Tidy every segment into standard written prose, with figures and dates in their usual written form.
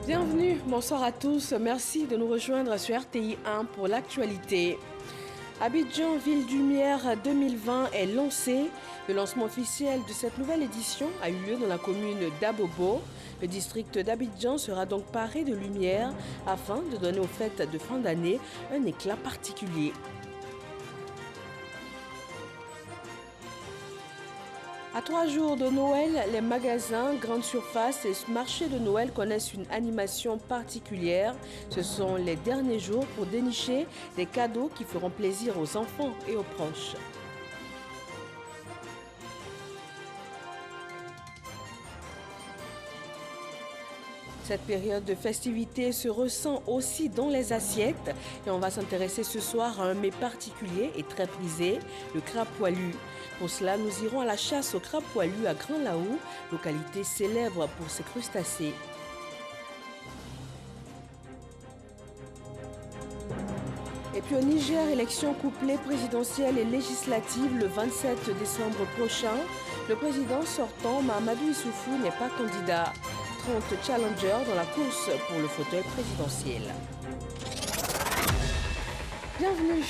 Bienvenue, bonsoir à tous. Merci de nous rejoindre sur RTI 1 pour l'actualité. Abidjan Ville Lumière 2020 est lancé. Le lancement officiel de cette nouvelle édition a eu lieu dans la commune d'Abobo. Le district d'Abidjan sera donc paré de lumière afin de donner aux fêtes de fin d'année un éclat particulier. À 3 jours de Noël, les magasins, grandes surfaces et marchés de Noël connaissent une animation particulière. Ce sont les derniers jours pour dénicher des cadeaux qui feront plaisir aux enfants et aux proches. Cette période de festivité se ressent aussi dans les assiettes et on va s'intéresser ce soir à un mets particulier et très prisé, le crabe poilu. Pour cela, nous irons à la chasse au crabe poilu à Grand Laou, localité célèbre pour ses crustacés. Et puis au Niger, élection couplée présidentielle et législative le 27 décembre prochain. Le président sortant, Mahamadou Issoufou, n'est pas candidat. 30 challengers dans la course pour le fauteuil présidentiel. Bienvenue.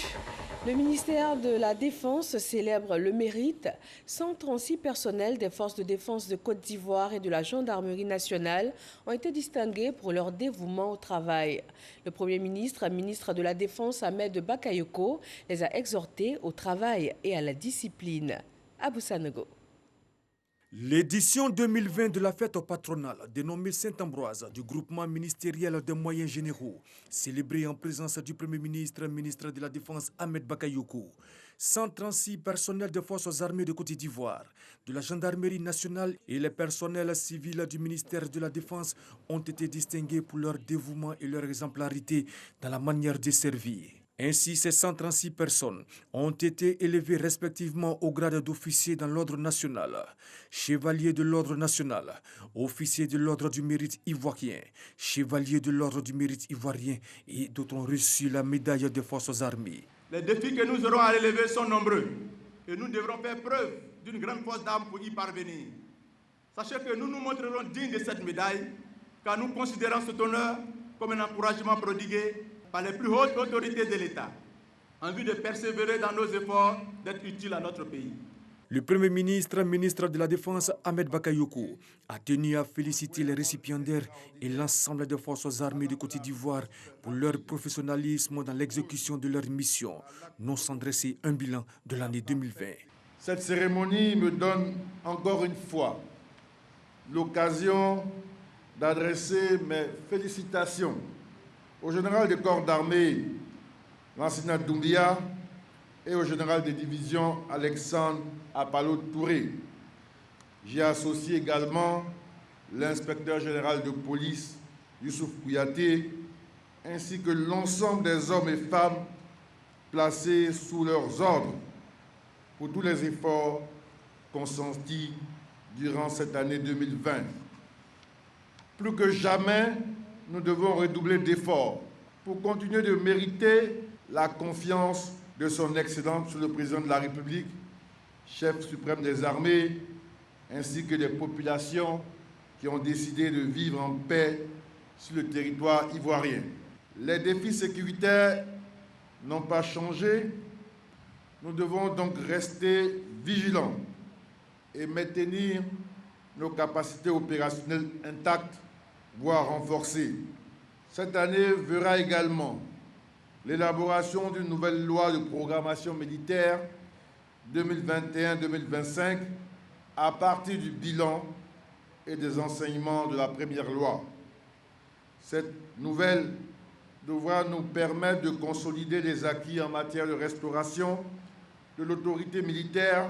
Le ministère de la Défense célèbre le mérite. 136 personnels des forces de défense de Côte d'Ivoire et de la Gendarmerie nationale ont été distingués pour leur dévouement au travail. Le Premier ministre, ministre de la Défense Ahmed Bakayoko, les a exhortés au travail et à la discipline. Abou Sanogo. L'édition 2020 de la fête patronale, dénommée Saint-Ambroise, du groupement ministériel des moyens généraux, célébrée en présence du Premier ministre, ministre de la Défense Ahmed Bakayoko, 136 personnels des forces armées de Côte d'Ivoire, de la Gendarmerie nationale et les personnels civils du ministère de la Défense ont été distingués pour leur dévouement et leur exemplarité dans la manière de servir. Ainsi, ces 136 personnes ont été élevées respectivement au grade d'officier dans l'ordre national, chevalier de l'ordre national, officier de l'ordre du mérite ivoirien, chevalier de l'ordre du mérite ivoirien et d'autres ont reçu la médaille des forces armées. Les défis que nous aurons à relever sont nombreux et nous devrons faire preuve d'une grande force d'âme pour y parvenir. Sachez que nous nous montrerons dignes de cette médaille car nous considérons cet honneur comme un encouragement prodigué par les plus hautes autorités de l'État, en vue de persévérer dans nos efforts d'être utiles à notre pays. Le Premier ministre, ministre de la Défense, Ahmed Bakayoko, a tenu à féliciter les récipiendaires et l'ensemble des forces armées de Côte d'Ivoire pour leur professionnalisme dans l'exécution de leur mission, non sans dresser un bilan de l'année 2020. Cette cérémonie me donne encore une fois l'occasion d'adresser mes félicitations au général des corps d'armée, l'enseignant Doumbia, et au général des divisions, Alexandre Apalo Touré. J'ai associé également l'inspecteur général de police, Youssouf Kouyaté, ainsi que l'ensemble des hommes et femmes placés sous leurs ordres pour tous les efforts consentis durant cette année 2020. Plus que jamais, nous devons redoubler d'efforts pour continuer de mériter la confiance de son Excellence le Président de la République, chef suprême des armées, ainsi que des populations qui ont décidé de vivre en paix sur le territoire ivoirien. Les défis sécuritaires n'ont pas changé. Nous devons donc rester vigilants et maintenir nos capacités opérationnelles intactes, voire renforcées. Cette année verra également l'élaboration d'une nouvelle loi de programmation militaire 2021-2025 à partir du bilan et des enseignements de la première loi. Cette nouvelle devra nous permettre de consolider les acquis en matière de restauration de l'autorité militaire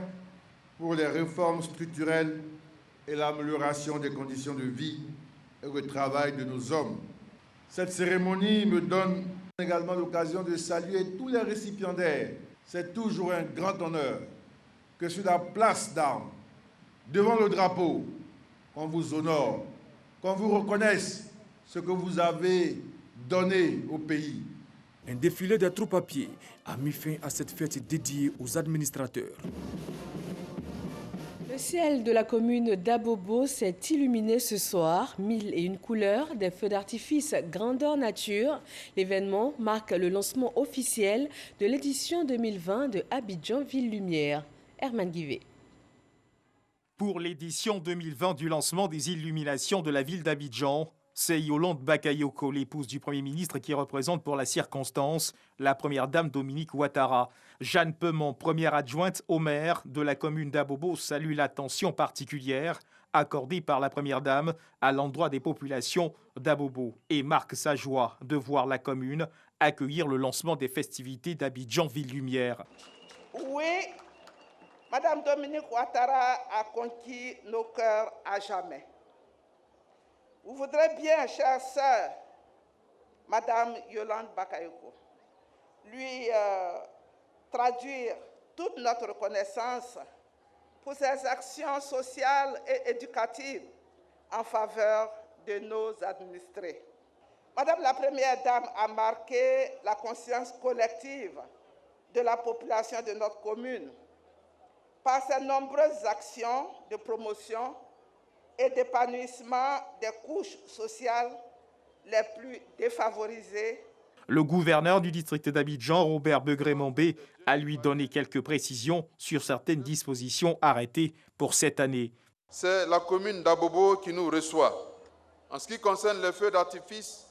pour les réformes structurelles et l'amélioration des conditions de vie et de travail de nos hommes. Cette cérémonie me donne également l'occasion de saluer tous les récipiendaires. C'est toujours un grand honneur que sur la place d'armes, devant le drapeau, qu'on vous honore, qu'on vous reconnaisse ce que vous avez donné au pays. Un défilé de troupes à pied a mis fin à cette fête dédiée aux administrateurs. Le ciel de la commune d'Abobo s'est illuminé ce soir. 1001 couleurs, des feux d'artifice grandeur nature. L'événement marque le lancement officiel de l'édition 2020 de Abidjan Ville Lumière. Herman Guivet. Pour l'édition 2020 du lancement des illuminations de la ville d'Abidjan, c'est Yolande Bakayoko, l'épouse du Premier ministre, qui représente pour la circonstance la première dame Dominique Ouattara. Jeanne Peumont, première adjointe au maire de la commune d'Abobo, salue l'attention particulière accordée par la première dame à l'endroit des populations d'Abobo et marque sa joie de voir la commune accueillir le lancement des festivités d'Abidjan Ville Lumière. Oui, Madame Dominique Ouattara a conquis nos cœurs à jamais. Vous voudrez bien, chère sœur, Madame Yolande Bakayoko, lui traduire toute notre reconnaissance pour ses actions sociales et éducatives en faveur de nos administrés. Madame la Première Dame a marqué la conscience collective de la population de notre commune par ses nombreuses actions de promotion et d'épanouissement des couches sociales les plus défavorisées. Le gouverneur du district d'Abidjan, Robert Begré-Mombé, a lui donné quelques précisions sur certaines dispositions arrêtées pour cette année. C'est la commune d'Abobo qui nous reçoit. En ce qui concerne les feux d'artifice,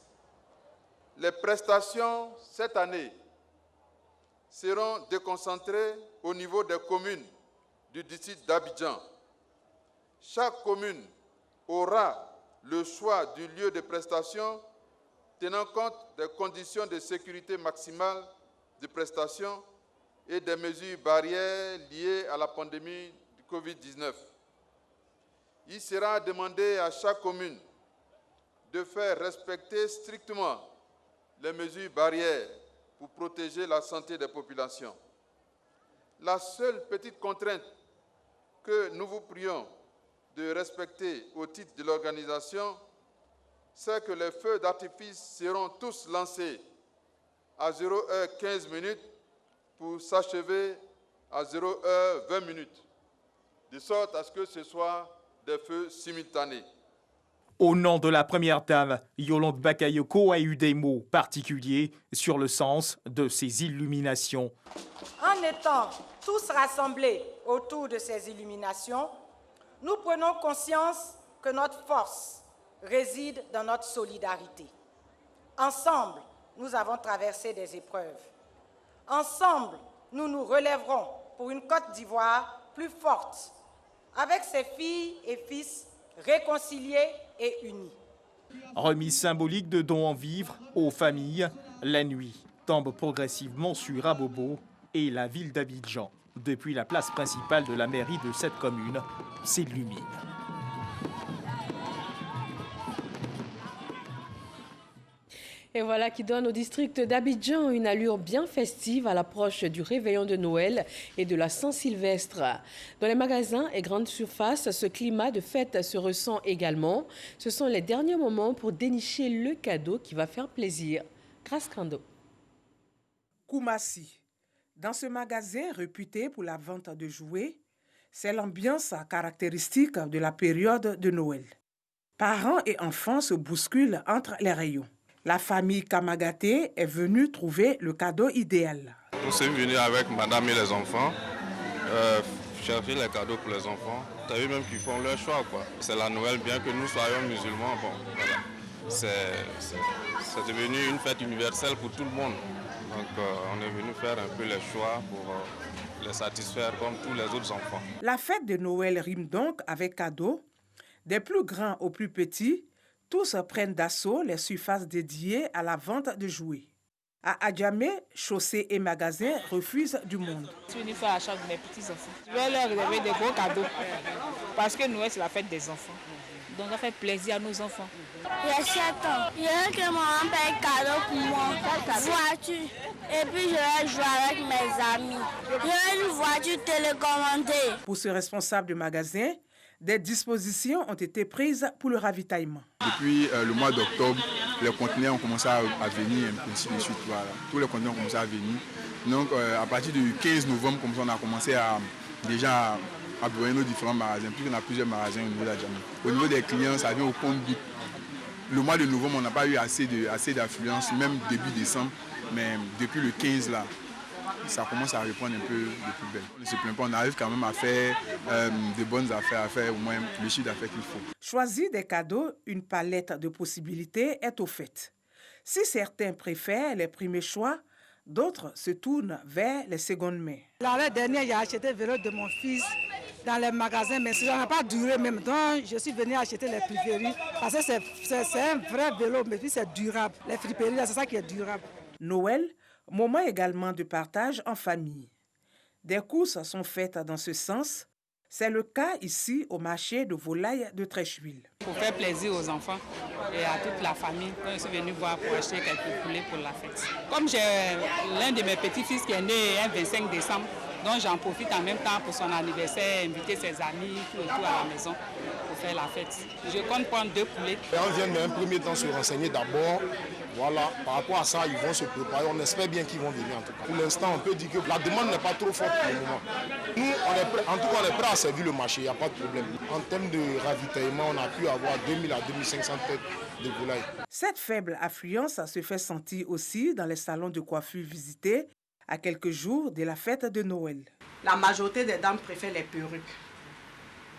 les prestations cette année seront déconcentrées au niveau des communes du district d'Abidjan. Chaque commune aura le choix du lieu de prestation tenant compte des conditions de sécurité maximale de prestation et des mesures barrières liées à la pandémie du Covid-19. Il sera demandé à chaque commune de faire respecter strictement les mesures barrières pour protéger la santé des populations. La seule petite contrainte que nous vous prions de respecter au titre de l'organisation, c'est que les feux d'artifice seront tous lancés à 0h15 pour s'achever à 0h20, de sorte à ce que ce soit des feux simultanés. Au nom de la première dame, Yolande Bakayoko a eu des mots particuliers sur le sens de ces illuminations. En étant tous rassemblés autour de ces illuminations, nous prenons conscience que notre force réside dans notre solidarité. Ensemble, nous avons traversé des épreuves. Ensemble, nous nous relèverons pour une Côte d'Ivoire plus forte, avec ses filles et fils réconciliés et unis. Remise symbolique de dons en vivres aux familles, la nuit tombe progressivement sur Abobo et la ville d'Abidjan. Depuis la place principale de la mairie de cette commune, s'illumine. Et voilà qui donne au district d'Abidjan une allure bien festive à l'approche du réveillon de Noël et de la Saint-Sylvestre. Dans les magasins et grandes surfaces, ce climat de fête se ressent également. Ce sont les derniers moments pour dénicher le cadeau qui va faire plaisir. Grâce Crando. Koumassi. Dans ce magasin réputé pour la vente de jouets, c'est l'ambiance caractéristique de la période de Noël. Parents et enfants se bousculent entre les rayons. La famille Kamagaté est venue trouver le cadeau idéal. Nous sommes venus avec madame et les enfants chercher les cadeaux pour les enfants. Tu as vu même qu'ils font leur choix, quoi. C'est la Noël, bien que nous soyons musulmans. Bon, voilà. C'est devenu une fête universelle pour tout le monde. Donc on est venu faire un peu les choix pour les satisfaire comme tous les autres enfants. La fête de Noël rime donc avec cadeaux. Des plus grands aux plus petits, tous prennent d'assaut les surfaces dédiées à la vente de jouets. À Adjamé, chaussées et magasins refusent du monde. Je suis venue faire l'achat de mes petits-enfants. Je vais leur réserver des gros cadeaux parce que Noël, c'est la fête des enfants. Donc, on fait plaisir à nos enfants. J'ai 7 ans. Je veux que maman paye un cadeau pour moi, voiture. Et puis, je vais jouer avec mes amis. Je veux une voiture télécommandée. Pour ce responsable de magasin, des dispositions ont été prises pour le ravitaillement. Depuis le mois d'octobre, les conteneurs ont commencé à venir, ainsi de suite. Voilà. Tous les conteneurs ont commencé à venir. Donc, à partir du 15 novembre, comme ça, on a commencé à déjà abonner nos différents magasins, puisqu'on a plusieurs magasins au niveau d'Adjamé. Au niveau des clients, ça vient au compte-gouttes. Le mois de novembre, on n'a pas eu assez d'affluence, même début décembre, mais depuis le 15 là, ça commence à reprendre un peu de plus belle. On ne se plaint pas, on arrive quand même à faire de bonnes affaires, à faire au moins le chiffre d'affaires qu'il faut. Choisir des cadeaux, une palette de possibilités est offerte. Si certains préfèrent les premiers choix, d'autres se tournent vers les secondes mains. L'année dernière, j'ai acheté le vélo de mon fils dans les magasins, mais ça n'a pas duré même. Donc, je suis venue acheter les friperies parce que c'est un vrai vélo, mais puis c'est durable. Les friperies, c'est ça qui est durable. Noël, moment également de partage en famille. Des courses sont faites dans ce sens. C'est le cas ici au marché de volailles de Trècheville. Pour faire plaisir aux enfants et à toute la famille, quand je suis venue voir pour acheter quelques poulets pour la fête. Comme j'ai l'un de mes petits-fils qui est né un 25 décembre, donc j'en profite en même temps pour son anniversaire, inviter ses amis tout autour à la maison pour faire la fête. Je compte prendre 2 poulets. On vient d'un premier temps se renseigner d'abord. Voilà, par rapport à ça, ils vont se préparer. On espère bien qu'ils vont venir en tout cas. Pour l'instant, on peut dire que la demande n'est pas trop forte pour le moment. Nous, on est prêt à servir le marché, il n'y a pas de problème. En termes de ravitaillement, on a pu avoir 2000 à 2500 têtes de volailles. Cette faible affluence se fait sentir aussi dans les salons de coiffure visités à quelques jours de la fête de Noël. La majorité des dames préfèrent les perruques.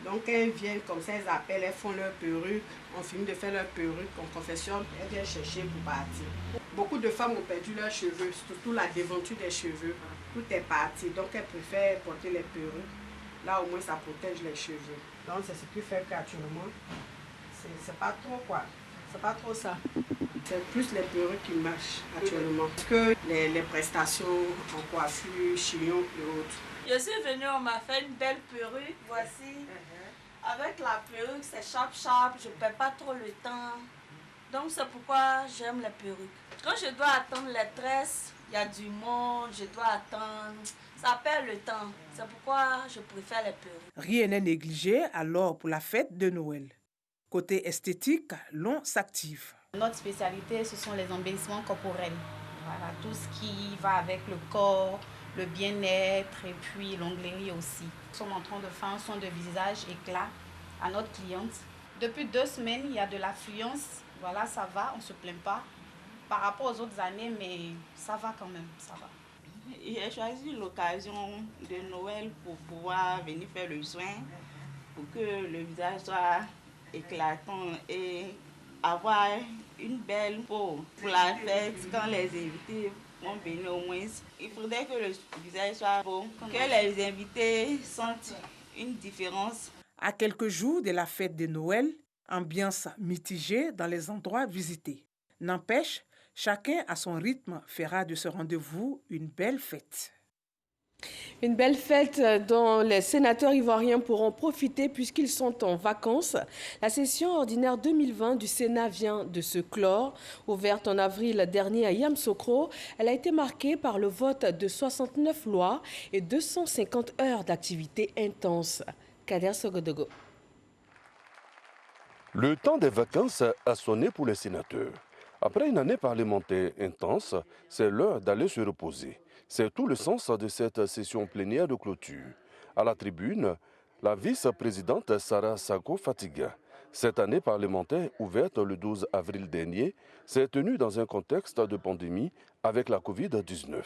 Donc elles viennent comme ça, elles appellent, elles font leur perruque, on finit de faire leur perruque, on confectionne, elles viennent chercher pour partir. Beaucoup de femmes ont perdu leurs cheveux, surtout la déventure des cheveux, tout est parti, donc elles préfèrent porter les perruques. Là au moins ça protège les cheveux. Donc c'est ce qui fait qu'actuellement, c'est pas trop quoi, c'est pas trop ça. C'est plus les perruques qui marchent actuellement que les prestations en coiffure, chignon et autres. Je suis venue, on m'a fait une belle perruque, voici. Avec la perruque, c'est sharp, je ne perds pas trop le temps. Donc c'est pourquoi j'aime les perruques. Quand je dois attendre les tresses, il y a du monde, je dois attendre. Ça perd le temps. C'est pourquoi je préfère les perruques. Rien n'est négligé alors pour la fête de Noël. Côté esthétique, l'on s'active. Notre spécialité, ce sont les embellissements corporels. Voilà, tout ce qui va avec le corps, le bien-être et puis l'onglerie aussi. Nous sommes en train de faire un soin de visage éclat à notre cliente. Depuis 2 semaines, il y a de l'affluence. Voilà, ça va, on ne se plaint pas par rapport aux autres années, mais ça va quand même, ça va. J'ai choisi l'occasion de Noël pour pouvoir venir faire le soin, pour que le visage soit éclatant et avoir une belle peau pour la fête quand les invités vont venir au moins. Il faudrait que le visage soit beau, que les invités sentent une différence. À quelques jours de la fête de Noël, ambiance mitigée dans les endroits visités. N'empêche, chacun à son rythme fera de ce rendez-vous une belle fête. Une belle fête dont les sénateurs ivoiriens pourront profiter puisqu'ils sont en vacances. La session ordinaire 2020 du Sénat vient de se clore. Ouverte en avril dernier à Yamoussoukro, elle a été marquée par le vote de 69 lois et 250 heures d'activité intense. Kader Sogodogo. Le temps des vacances a sonné pour les sénateurs. Après une année parlementaire intense, c'est l'heure d'aller se reposer. C'est tout le sens de cette session plénière de clôture. À la tribune, la vice-présidente Sarah Sako Fatiga. Cette année parlementaire, ouverte le 12 avril dernier, s'est tenue dans un contexte de pandémie avec la Covid-19.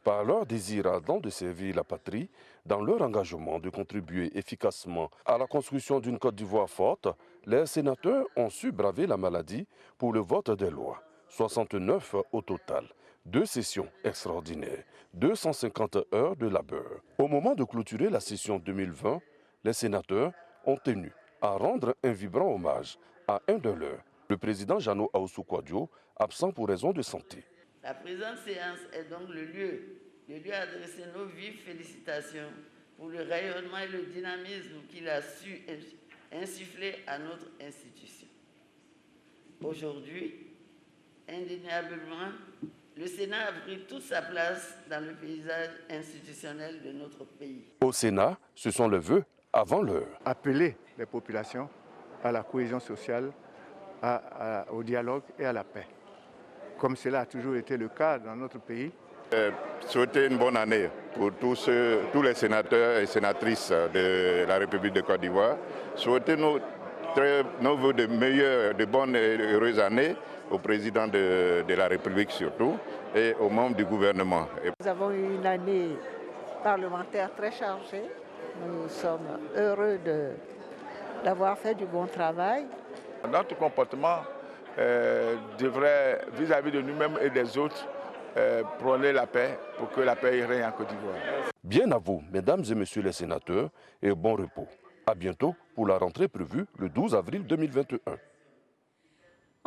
Par leur désir ardent de servir la patrie, dans leur engagement de contribuer efficacement à la construction d'une Côte d'Ivoire forte, les sénateurs ont su braver la maladie pour le vote des lois. 69 au total. 2 sessions extraordinaires, 250 heures de labeur. Au moment de clôturer la session 2020, les sénateurs ont tenu à rendre un vibrant hommage à un de leurs, le président Jano Aoussou-Kouadio, absent pour raison de santé. La présente séance est donc le lieu à adresser nos vives félicitations pour le rayonnement et le dynamisme qu'il a su insuffler à notre institution. Aujourd'hui, indéniablement, le Sénat a pris toute sa place dans le paysage institutionnel de notre pays. Au Sénat, ce sont les vœux avant l'heure. Appeler les populations à la cohésion sociale, au dialogue et à la paix. Comme cela a toujours été le cas dans notre pays, Souhaiter une bonne année pour tous les sénateurs et sénatrices de la République de Côte d'Ivoire. Souhaiter nos vœux de meilleures, de bonnes et heureuses années au président de la République surtout et aux membres du gouvernement. Nous avons eu une année parlementaire très chargée. Nous sommes heureux d'avoir fait du bon travail. Notre comportement devrait, vis-à-vis de nous-mêmes et des autres, prôner la paix pour que la paix règne en Côte d'Ivoire. Bien à vous, mesdames et messieurs les sénateurs, et bon repos. À bientôt pour la rentrée prévue le 12 avril 2021.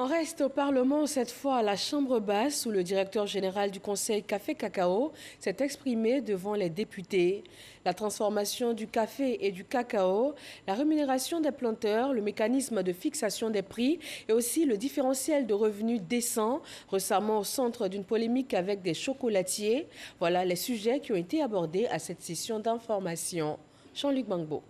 On reste au Parlement, cette fois à la Chambre basse, où le directeur général du Conseil Café Cacao s'est exprimé devant les députés. La transformation du café et du cacao, la rémunération des planteurs, le mécanisme de fixation des prix et aussi le différentiel de revenus décent, récemment au centre d'une polémique avec des chocolatiers. Voilà les sujets qui ont été abordés à cette session d'information. Jean-Luc Bangbo.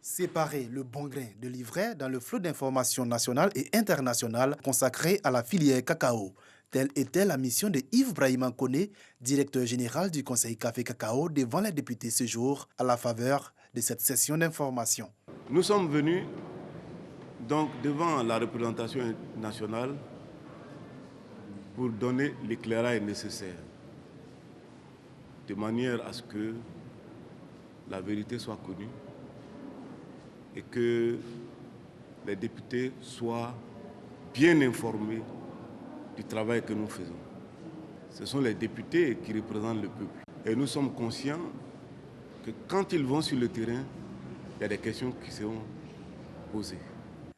Séparer le bon grain de l'ivraie dans le flot d'informations nationales et internationales consacrées à la filière cacao. Telle était la mission de Yves Brahima Koné, directeur général du Conseil Café Cacao, devant les députés ce jour à la faveur de cette session d'information. Nous sommes venus donc devant la représentation nationale pour donner l'éclairage nécessaire, de manière à ce que la vérité soit connue et que les députés soient bien informés du travail que nous faisons. Ce sont les députés qui représentent le peuple. Et nous sommes conscients que quand ils vont sur le terrain, il y a des questions qui seront posées.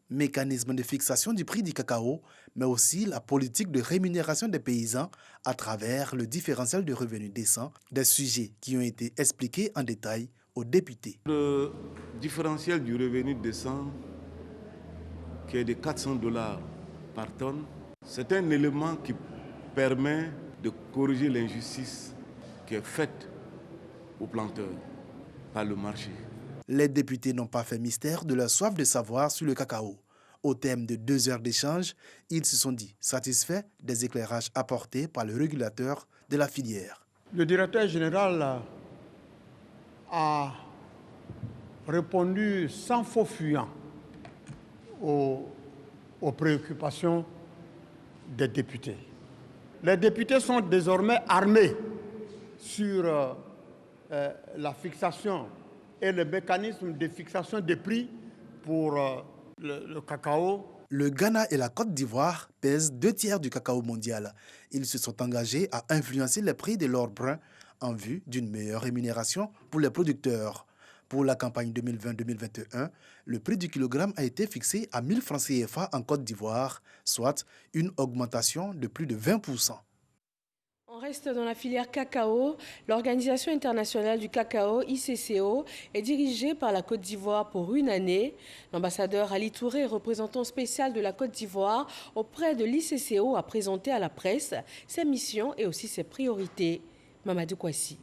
Mécanisme de fixation du prix du cacao, mais aussi la politique de rémunération des paysans à travers le différentiel de revenus décents, des sujets qui ont été expliqués en détail aux députés. Le différentiel du revenu décent, qui est de $400 par tonne, c'est un élément qui permet de corriger l'injustice qui est faite aux planteurs par le marché. Les députés n'ont pas fait mystère de leur soif de savoir sur le cacao. Au terme de 2 heures d'échange, ils se sont dit satisfaits des éclairages apportés par le régulateur de la filière. Le directeur général a répondu sans faux fuyant aux préoccupations des députés. Les députés sont désormais armés sur la fixation et le mécanisme de fixation des prix pour le cacao. Le Ghana et la Côte d'Ivoire pèsent 2/3 du cacao mondial. Ils se sont engagés à influencer les prix de l'or brun en vue d'une meilleure rémunération pour les producteurs. Pour la campagne 2020-2021, le prix du kilogramme a été fixé à 1000 francs CFA en Côte d'Ivoire, soit une augmentation de plus de 20%. On reste dans la filière cacao. L'Organisation internationale du cacao, ICCO, est dirigée par la Côte d'Ivoire pour une année. L'ambassadeur Ali Touré, représentant spécial de la Côte d'Ivoire auprès de l'ICCO, a présenté à la presse ses missions et aussi ses priorités. Mamadou Kouassi.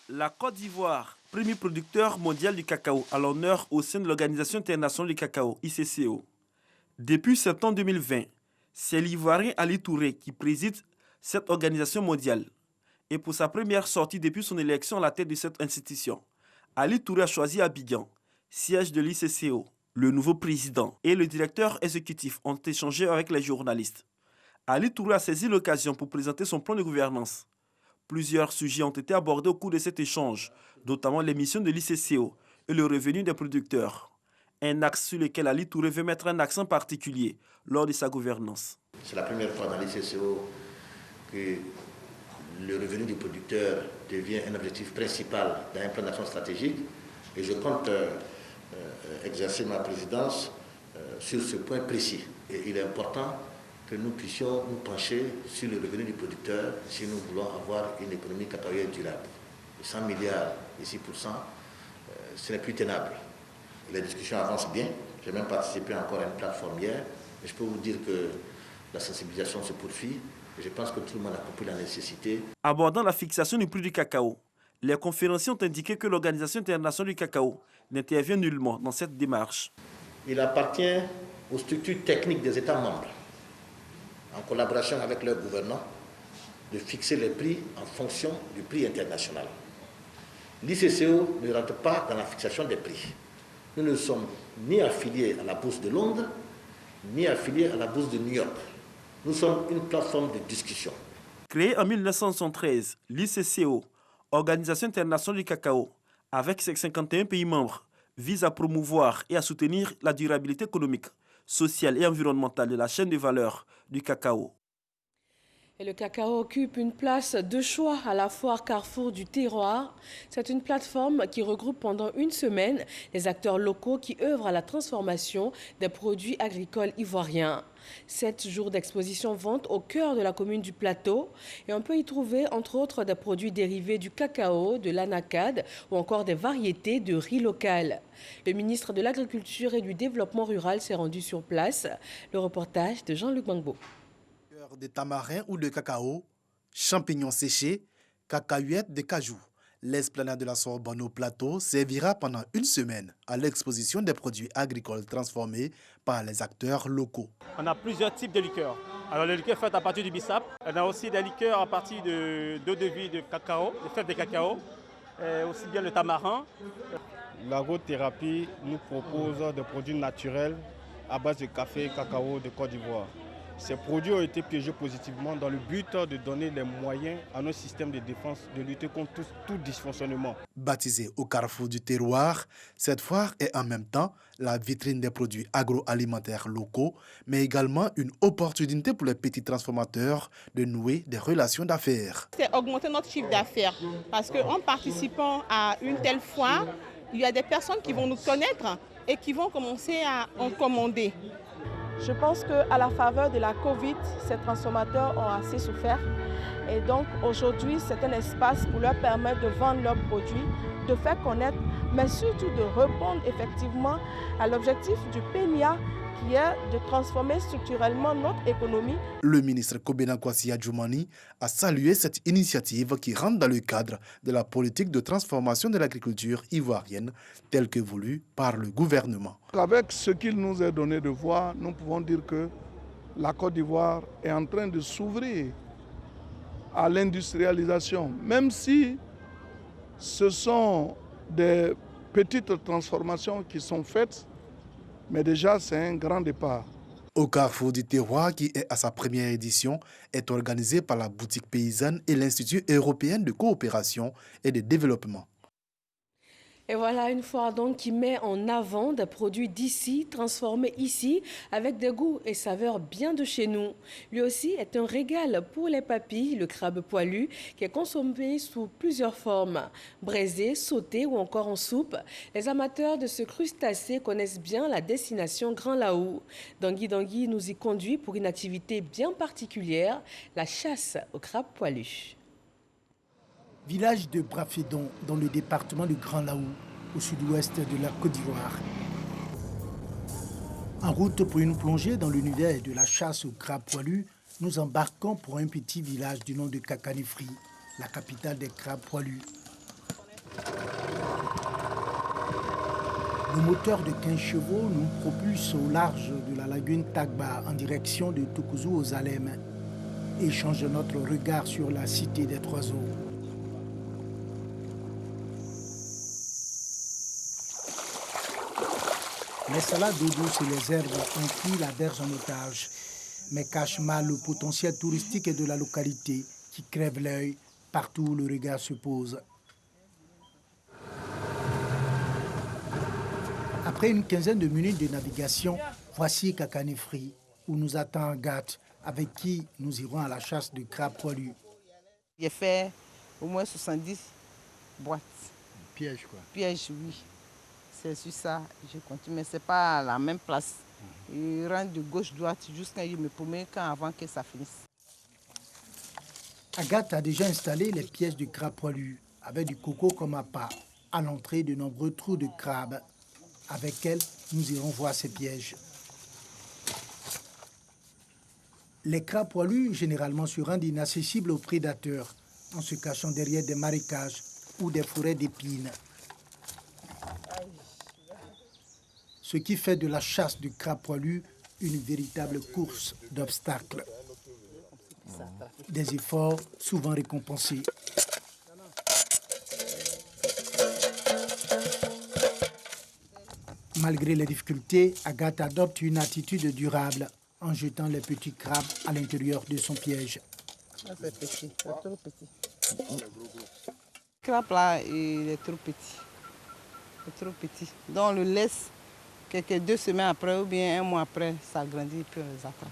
La Côte d'Ivoire, premier producteur mondial du cacao, à l'honneur au sein de l'Organisation internationale du cacao, ICCO. Depuis septembre 2020, c'est l'Ivoirien Ali Touré qui préside cette organisation mondiale. Et pour sa première sortie depuis son élection à la tête de cette institution, Ali Touré a choisi Abidjan, siège de l'ICCO. Le nouveau président et le directeur exécutif ont échangé avec les journalistes. Ali Touré a saisi l'occasion pour présenter son plan de gouvernance. Plusieurs sujets ont été abordés au cours de cet échange, notamment les missions de l'ICCO et le revenu des producteurs. Un axe sur lequel Ali Touré veut mettre un accent particulier lors de sa gouvernance. C'est la première fois dans l'ICCO que le revenu du producteur devient un objectif principal dans un plan d'action stratégique et je compte exercer ma présidence sur ce point précis. Et il est important que nous puissions nous pencher sur le revenu du producteur si nous voulons avoir une économie cacaoyère durable. 100 milliards et 6%, ce n'est plus tenable. Les discussions avancent bien. J'ai même participé encore à une plateforme hier. Mais je peux vous dire que la sensibilisation se poursuit. Et je pense que tout le monde a compris la nécessité. Abordant la fixation du prix du cacao, les conférenciers ont indiqué que l'Organisation internationale du cacao n'intervient nullement dans cette démarche. Il appartient aux structures techniques des États membres, en collaboration avec leurs gouvernants, de fixer les prix en fonction du prix international. L'ICCO ne rentre pas dans la fixation des prix. Nous ne sommes ni affiliés à la bourse de Londres, ni affiliés à la bourse de New York. Nous sommes une plateforme de discussion. Créée en 1973, l'ICCO, Organisation internationale du cacao, avec ses 51 pays membres, vise à promouvoir et à soutenir la durabilité économique, sociale et environnementale de la chaîne de valeur du cacao. Et le cacao occupe une place de choix à la foire Carrefour du Terroir. C'est une plateforme qui regroupe pendant une semaine les acteurs locaux qui œuvrent à la transformation des produits agricoles ivoiriens. 7 jours d'exposition vente au cœur de la commune du Plateau et on peut y trouver entre autres des produits dérivés du cacao, de l'anacade ou encore des variétés de riz local. Le ministre de l'Agriculture et du Développement rural s'est rendu sur place. Le reportage de Jean-Luc Bangbo. De tamarin ou de cacao, champignons séchés, cacahuètes de cajou. L'esplanade de la Sorbonne au Plateau servira pendant une semaine à l'exposition des produits agricoles transformés par les acteurs locaux. On a plusieurs types de liqueurs. Alors les liqueurs faites à partir du bissap. On a aussi des liqueurs à partir d'eau de vie de cacao, de fèves de cacao, aussi bien le tamarin. L'agrothérapie nous propose des produits naturels à base de café et cacao de Côte d'Ivoire. Ces produits ont été piégés positivement dans le but de donner les moyens à nos systèmes de défense de lutter contre tout dysfonctionnement. Baptisée au Carrefour du Terroir, cette foire est en même temps la vitrine des produits agroalimentaires locaux, mais également une opportunité pour les petits transformateurs de nouer des relations d'affaires. C'est augmenter notre chiffre d'affaires parce qu'en participant à une telle foire, il y a des personnes qui vont nous connaître et qui vont commencer à en commander. Je pense qu'à la faveur de la Covid, ces transformateurs ont assez souffert. Et donc aujourd'hui, c'est un espace pour leur permettre de vendre leurs produits, de faire connaître, mais surtout de répondre effectivement à l'objectif du PNIA qui est de transformer structurellement notre économie. Le ministre Kobena Kwasi Adjoumani a salué cette initiative qui rentre dans le cadre de la politique de transformation de l'agriculture ivoirienne telle que voulue par le gouvernement. Avec ce qu'il nous est donné de voir, nous pouvons dire que la Côte d'Ivoire est en train de s'ouvrir à l'industrialisation, même si ce sont des petites transformations qui sont faites. Mais déjà, c'est un grand départ. Au Carrefour du Terroir, qui est à sa première édition, est organisé par la boutique paysanne et l'Institut européen de coopération et de développement. Et voilà une foire donc qui met en avant des produits d'ici, transformés ici, avec des goûts et saveurs bien de chez nous. Lui aussi est un régal pour les papilles, le crabe poilu, qui est consommé sous plusieurs formes. Braisé, sauté ou encore en soupe, les amateurs de ce crustacé connaissent bien la destination Grand Laou. Dangui Dangui nous y conduit pour une activité bien particulière, la chasse au crabe poilu. Village de Brafédon, dans le département du Grand Laou, au sud-ouest de la Côte d'Ivoire. En route pour une plongée dans l'univers de la chasse au crabe poilu, nous embarquons pour un petit village du nom de Kakanifri, la capitale des crabes poilus. Le moteur de 15 chevaux nous propulse au large de la lagune Tagba en direction de Toukouzou aux Alem et change notre regard sur la cité des trois eaux. Les salades d'eau douce et les herbes ont pris la berge en otage, mais cachent mal le potentiel touristique de la localité qui crève l'œil partout où le regard se pose. Après une quinzaine de minutes de navigation, voici Kakanifri, où nous attend Agathe, avec qui nous irons à la chasse de crabes poilus. J'ai fait au moins 70 boîtes. Piège quoi. Piège, oui. C'est sur ça, je continue, mais ce n'est pas à la même place. Il rentre de gauche-droite jusqu'à il me promet avant que ça finisse. Agathe a déjà installé les pièges de crabes poilus, avec du coco comme appât, à l'entrée de nombreux trous de crabes. Avec elle, nous irons voir ces pièges. Les crabes poilus, généralement, se rendent inaccessibles aux prédateurs, en se cachant derrière des marécages ou des forêts d'épines. Ce qui fait de la chasse du crabe poilu une véritable course d'obstacles. Des efforts souvent récompensés. Malgré les difficultés, Agathe adopte une attitude durable en jetant les petits crabes à l'intérieur de son piège. Là, c'est petit, c'est trop petit. Le crabe là, il est trop petit. Il est trop petit. Donc on le laisse quelques 2 semaines après ou bien 1 mois après, ça grandit et puis on les attrape.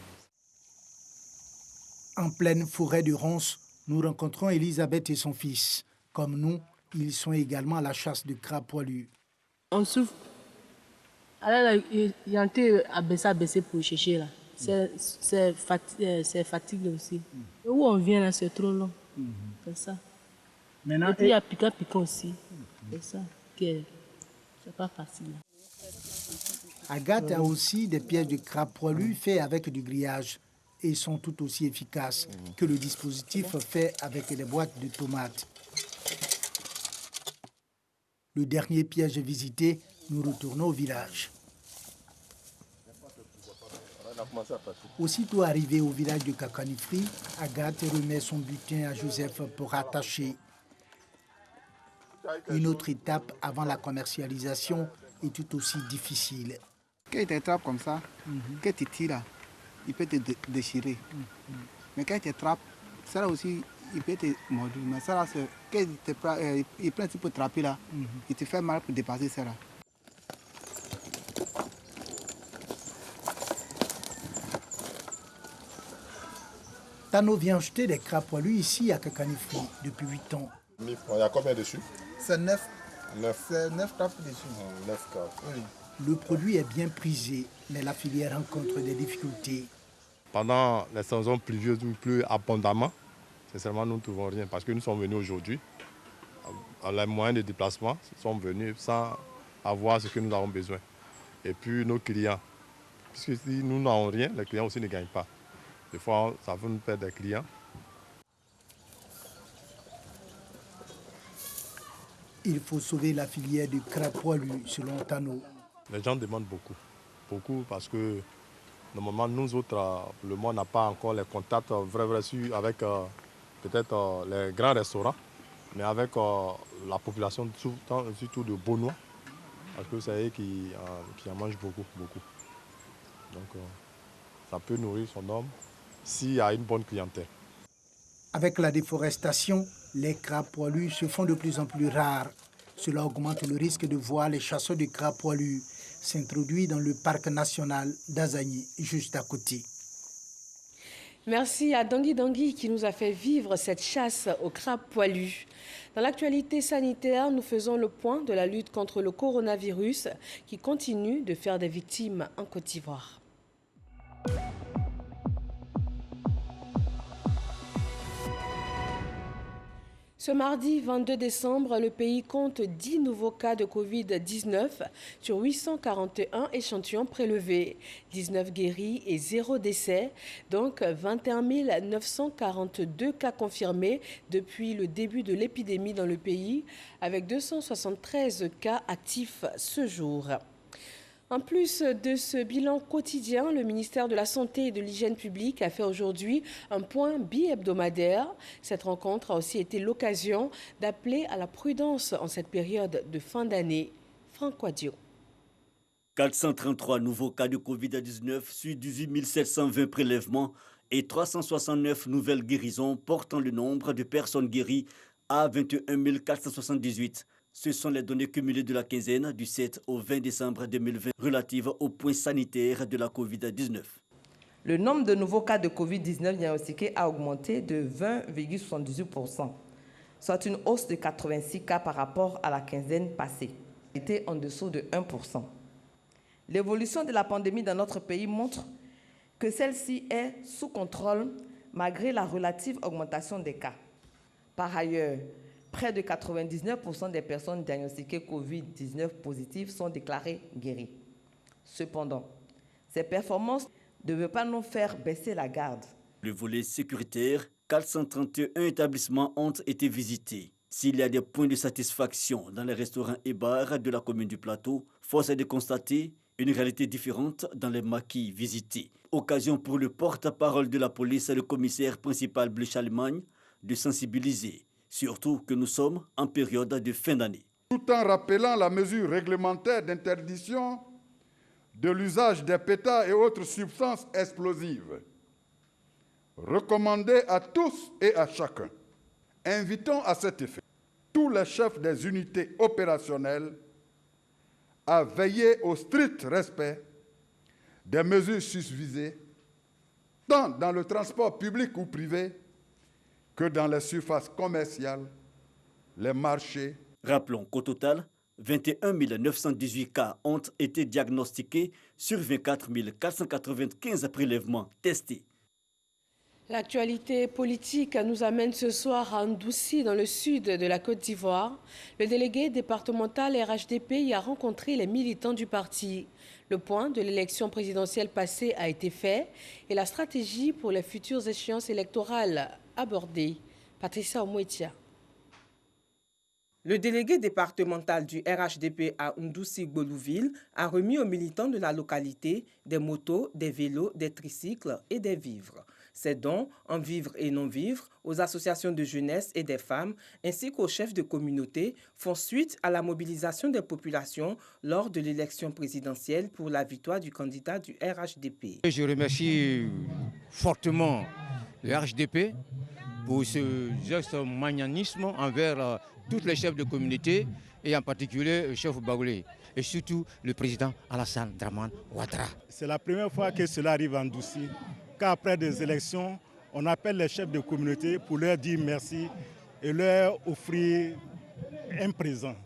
En pleine forêt de ronces, nous rencontrons Elisabeth et son fils. Comme nous, ils sont également à la chasse de crabes poilus. On souffre. Alors, il y a un peu à baisser pour chercher là. C'est fatigué aussi. Et où on vient là, c'est trop long. C'est ça. Maintenant, et puis il y a piquant aussi. C'est ça. C'est pas facile. Agathe a aussi des pièges de crabes poilus faits avec du grillage et sont tout aussi efficaces que le dispositif fait avec les boîtes de tomates. Le dernier piège visité, nous retournons au village. Aussitôt arrivé au village de Kakanifri, Agathe remet son butin à Joseph pour attacher. Une autre étape avant la commercialisation est tout aussi difficile. Quand il t'attrape comme ça, quand tu tires, il peut te déchirer. Mais quand il t'attrape, ça là aussi, il peut te mordre. Mais ça là, quand il prend un petit peu de trapper là, il te fait mal pour dépasser ça là. Tano vient acheter des crabes poilus ici à Kakanifri depuis 8 ans. Il y a combien dessus? C'est 9. 9. C'est 9 crabes dessus. 9 crabes. Oui. Le produit est bien prisé, mais la filière rencontre des difficultés. Pendant les saisons pluvieuses ou plus abondamment, sincèrement, nous ne trouvons rien parce que nous sommes venus aujourd'hui. Les moyens de déplacement sont venus sans avoir ce que nous avons besoin. Et puis nos clients, puisque si nous n'avons rien, les clients aussi ne gagnent pas. Des fois, ça peut nous perdre des clients. Il faut sauver la filière du crabe poilu, selon Tano. Les gens demandent beaucoup parce que normalement nous autres, le monde n'a pas encore les contacts vrais sûrs avec peut-être les grands restaurants, mais avec la population surtout de Beaunois, parce que c'est eux qui en mangent beaucoup. Donc ça peut nourrir son homme s'il y a une bonne clientèle. Avec la déforestation, les crabes poilus se font de plus en plus rares. Cela augmente le risque de voir les chasseurs de crabes poilus s'introduire dans le parc national d'Azagny, juste à côté. Merci à Dangui qui nous a fait vivre cette chasse aux crabes poilus. Dans l'actualité sanitaire, nous faisons le point de la lutte contre le coronavirus qui continue de faire des victimes en Côte d'Ivoire. Ce mardi 22 décembre, le pays compte 10 nouveaux cas de Covid-19 sur 841 échantillons prélevés, 19 guéris et 0 décès, donc 21 942 cas confirmés depuis le début de l'épidémie dans le pays, avec 273 cas actifs ce jour. En plus de ce bilan quotidien, le ministère de la Santé et de l'Hygiène publique a fait aujourd'hui un point bi-hebdomadaire. Cette rencontre a aussi été l'occasion d'appeler à la prudence en cette période de fin d'année. Franck Quadio. 433 nouveaux cas de Covid-19 sur 18 720 prélèvements et 369 nouvelles guérisons portant le nombre de personnes guéries à 21 478. Ce sont les données cumulées de la quinzaine du 7 au 20 décembre 2020 relatives aux points sanitaires de la Covid-19. Le nombre de nouveaux cas de Covid-19 diagnostiqués a augmenté de 20,78%, soit une hausse de 86 cas par rapport à la quinzaine passée, était en dessous de 1%. L'évolution de la pandémie dans notre pays montre que celle-ci est sous contrôle malgré la relative augmentation des cas. Par ailleurs, près de 99% des personnes diagnostiquées Covid-19 positives sont déclarées guéries. Cependant, ces performances ne veulent pas nous faire baisser la garde. Le volet sécuritaire, 431 établissements ont été visités. S'il y a des points de satisfaction dans les restaurants et bars de la commune du Plateau, force est de constater Une réalité différente dans les maquis visités. Occasion pour le porte-parole de la police et le commissaire principal Bleu Charlemagne de sensibiliser, surtout que nous sommes en période de fin d'année. Tout en rappelant la mesure réglementaire d'interdiction de l'usage des pétards et autres substances explosives, recommandée à tous et à chacun. Invitons à cet effet tous les chefs des unités opérationnelles à veiller au strict respect des mesures susvisées, tant dans le transport public ou privé que dans les surfaces commerciales, les marchés. Rappelons qu'au total, 21 918 cas ont été diagnostiqués sur 24 495 prélèvements testés. L'actualité politique nous amène ce soir à Ndoussi, dans le sud de la Côte d'Ivoire. Le délégué départemental RHDP y a rencontré les militants du parti. Le point de l'élection présidentielle passée a été fait et la stratégie pour les futures échéances électorales abordée. Patricia Omouetia. Le délégué départemental du RHDP à Ndoussi-Gbolouville a remis aux militants de la localité des motos, des vélos, des tricycles et des vivres. Ces dons, en vivres et non-vivres, aux associations de jeunesse et des femmes, ainsi qu'aux chefs de communauté, font suite à la mobilisation des populations lors de l'élection présidentielle pour la victoire du candidat du RHDP. Je remercie fortement le RHDP pour ce geste magnanisme envers tous les chefs de communauté et en particulier le chef Baoulé et surtout le président Alassane Dramane Ouattara. C'est la première fois que cela arrive en Ndoussi. Qu'après des élections, on appelle les chefs de communauté pour leur dire merci et leur offrir un présent.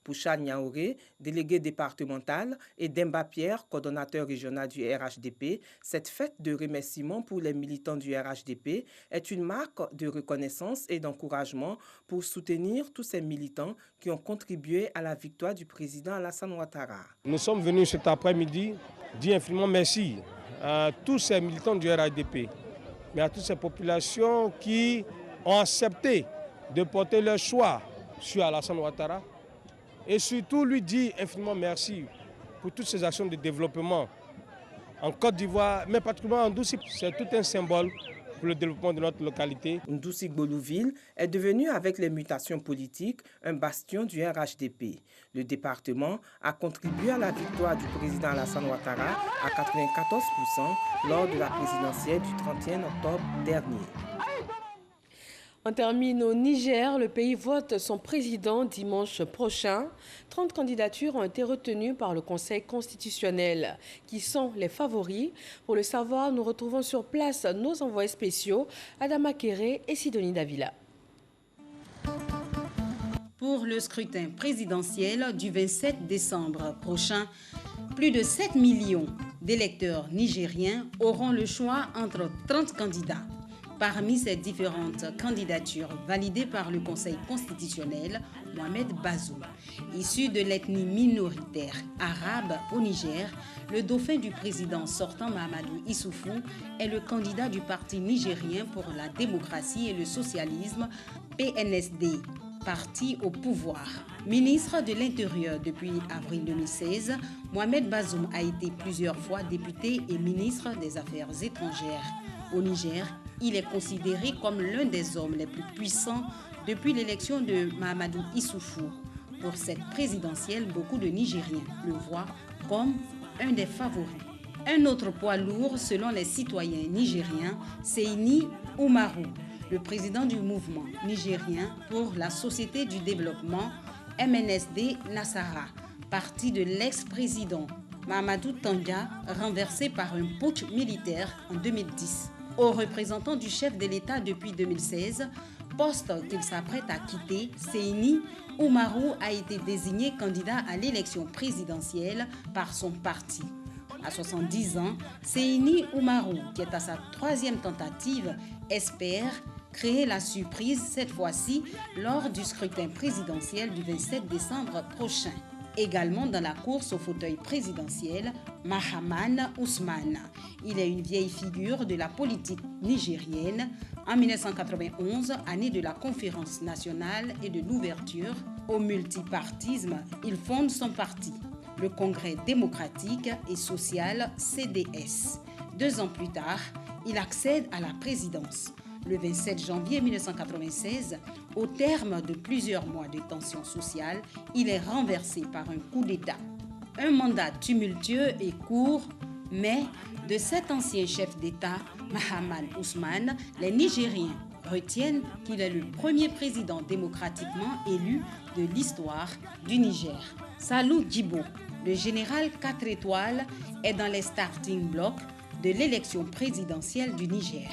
Pouchal Niaouré, délégué départemental, et Demba Pierre, coordonnateur régional du RHDP, cette fête de remerciement pour les militants du RHDP est une marque de reconnaissance et d'encouragement pour soutenir tous ces militants qui ont contribué à la victoire du président Alassane Ouattara. Nous sommes venus cet après-midi dire infiniment merci à tous ces militants du RHDP, mais à toutes ces populations qui ont accepté de porter leur choix sur Alassane Ouattara et surtout lui dire infiniment merci pour toutes ces actions de développement en Côte d'Ivoire, mais particulièrement en Ndoussi. C'est tout un symbole pour le développement de notre localité. Ndoussi-Gbolouville est devenu, avec les mutations politiques, un bastion du RHDP. Le département a contribué à la victoire du président Alassane Ouattara à 94% lors de la présidentielle du 31 octobre dernier. On termine au Niger. Le pays vote son président dimanche prochain. 30 candidatures ont été retenues par le Conseil constitutionnel. Qui sont les favoris? Pour le savoir, nous retrouvons sur place nos envoyés spéciaux, Adama Kéré et Sidonie Davila. Pour le scrutin présidentiel du 27 décembre prochain, plus de 7 millions d'électeurs nigériens auront le choix entre 30 candidats. Parmi ces différentes candidatures validées par le Conseil constitutionnel, Mohamed Bazoum, issu de l'ethnie minoritaire arabe au Niger, le dauphin du président sortant Mahamadou Issoufou est le candidat du Parti nigérien pour la démocratie et le socialisme, PNSD, parti au pouvoir. Ministre de l'Intérieur depuis avril 2016, Mohamed Bazoum a été plusieurs fois député et ministre des Affaires étrangères. Au Niger, il est considéré comme l'un des hommes les plus puissants depuis l'élection de Mahamadou Issoufou. Pour cette présidentielle, beaucoup de Nigériens le voient comme un des favoris. Un autre poids lourd, selon les citoyens nigériens, Seyni Oumarou, le président du mouvement nigérien pour la société du développement, MNSD Nassara, parti de l'ex-président Mahamadou Tandja, renversé par un putsch militaire en 2010. Au représentant du chef de l'État depuis 2016, poste qu'il s'apprête à quitter, Seyni Oumarou a été désigné candidat à l'élection présidentielle par son parti. À 70 ans, Seyni Oumarou, qui est à sa 3e tentative, espère créer la surprise cette fois-ci lors du scrutin présidentiel du 27 décembre prochain. Également dans la course au fauteuil présidentiel, Mahaman Ousmane. Il est une vieille figure de la politique nigérienne. En 1991, année de la conférence nationale et de l'ouverture au multipartisme, il fonde son parti. le Congrès démocratique et social CDS. 2 ans plus tard, il accède à la présidence. Le 27 janvier 1996, au terme de plusieurs mois de tensions sociales, il est renversé par un coup d'État. Un mandat tumultueux et court, mais de cet ancien chef d'État, Mahaman Ousmane, les Nigériens retiennent qu'il est le premier président démocratiquement élu de l'histoire du Niger. Salou Djibo, le général 4 étoiles, est dans les starting blocks de l'élection présidentielle du Niger.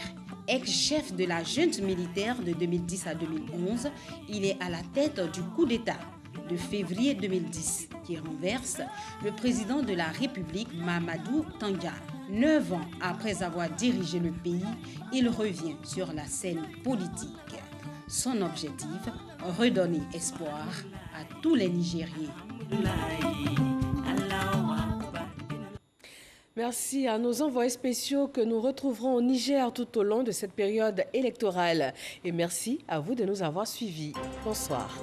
Ex-chef de la junte militaire de 2010 à 2011, il est à la tête du coup d'État de février 2010 qui renverse le président de la République Mahamadou Tanja. 9 ans après avoir dirigé le pays, il revient sur la scène politique. Son objectif, redonner espoir à tous les Nigériens. Merci à nos envoyés spéciaux que nous retrouverons au Niger tout au long de cette période électorale. Et merci à vous de nous avoir suivis. Bonsoir.